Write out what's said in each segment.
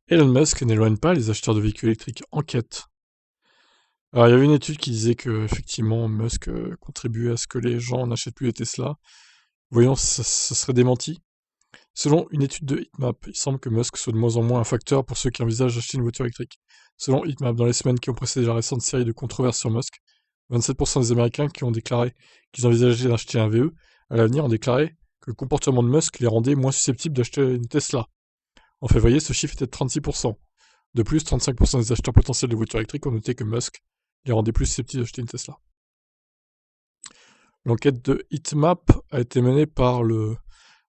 Elon Musk n'éloigne pas les acheteurs de véhicules électriques. Enquête. Alors, il y avait une étude qui disait que effectivement Musk contribuait à ce que les gens n'achètent plus les Tesla. Voyons, ça serait démenti. Selon une étude de Heatmap, il semble que Musk soit de moins en moins un facteur pour ceux qui envisagent d'acheter une voiture électrique. Selon Heatmap, dans les semaines qui ont précédé la récente série de controverses sur Musk, 27% des Américains qui ont déclaré qu'ils envisageaient d'acheter un VE à l'avenir ont déclaré que le comportement de Musk les rendait moins susceptibles d'acheter une Tesla. En février, ce chiffre était de 36%. De plus, 35% des acheteurs potentiels de voitures électriques ont noté que Musk les rendait plus susceptibles d'acheter une Tesla. L'enquête de Heatmap a été menée par le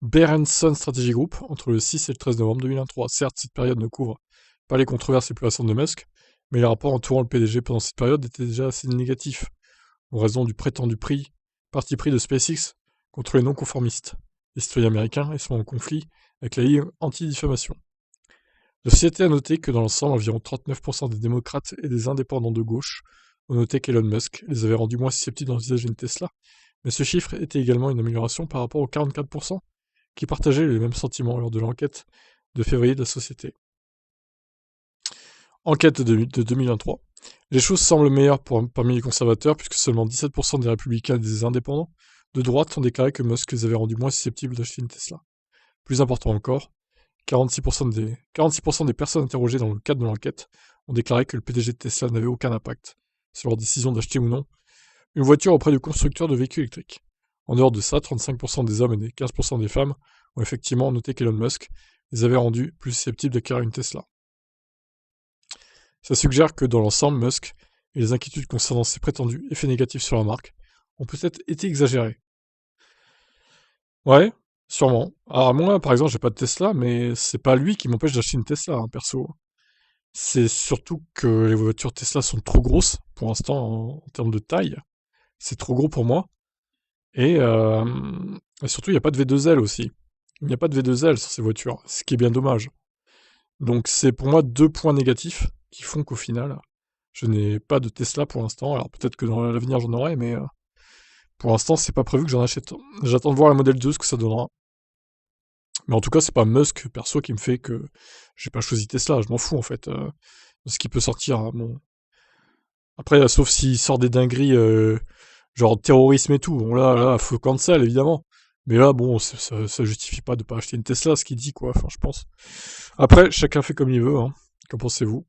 Berenson Strategy Group entre le 6 et le 13 novembre 2023. Certes, cette période ne couvre pas les controverses les plus récentes de Musk, mais les rapports entourant le PDG pendant cette période étaient déjà assez négatifs, en raison du prétendu parti pris de SpaceX contre les non-conformistes. Les citoyens américains sont en conflit avec la Ligue anti-diffamation. La société a noté que dans l'ensemble, environ 39% des démocrates et des indépendants de gauche ont noté qu'Elon Musk les avait rendus moins susceptibles d'envisager une Tesla, mais ce chiffre était également une amélioration par rapport aux 44% qui partageaient les mêmes sentiments lors de l'enquête de février de la société. Enquête de 2023. Les choses semblent meilleures parmi les conservateurs puisque seulement 17% des républicains et des indépendants de droite ont déclaré que Musk les avait rendus moins susceptibles d'acheter une Tesla. Plus important encore, 46% des personnes interrogées dans le cadre de l'enquête ont déclaré que le PDG de Tesla n'avait aucun impact sur leur décision d'acheter ou non une voiture auprès de constructeurs de véhicules électriques. En dehors de ça, 35% des hommes et 15% des femmes ont effectivement noté qu'Elon Musk les avait rendus plus susceptibles d'acquérir une Tesla. Ça suggère que dans l'ensemble, Musk et les inquiétudes concernant ses prétendus effets négatifs sur la marque ont peut-être été exagérés. Ouais, sûrement. Alors moi, par exemple, j'ai pas de Tesla, mais c'est pas lui qui m'empêche d'acheter une Tesla, hein, perso. C'est surtout que les voitures Tesla sont trop grosses, pour l'instant, en termes de taille. C'est trop gros pour moi. Et surtout, il n'y a pas de V2L aussi. Il n'y a pas de V2L sur ces voitures, ce qui est bien dommage. Donc c'est pour moi deux points négatifs qui font qu'au final, je n'ai pas de Tesla pour l'instant. Alors peut-être que dans l'avenir j'en aurai, mais pour l'instant c'est pas prévu que j'en achète. J'attends de voir la modèle 2 ce que ça donnera. Mais en tout cas, c'est pas Musk perso qui me fait que j'ai pas choisi Tesla. Je m'en fous en fait de ce qui peut sortir, hein. Bon. Après, sauf s'il sort des dingueries genre terrorisme et tout. Bon là, faut cancel évidemment. Mais là, bon, ça justifie pas de pas acheter une Tesla, ce qu'il dit quoi. Enfin, je pense. Après, chacun fait comme il veut, hein. Qu'en pensez-vous?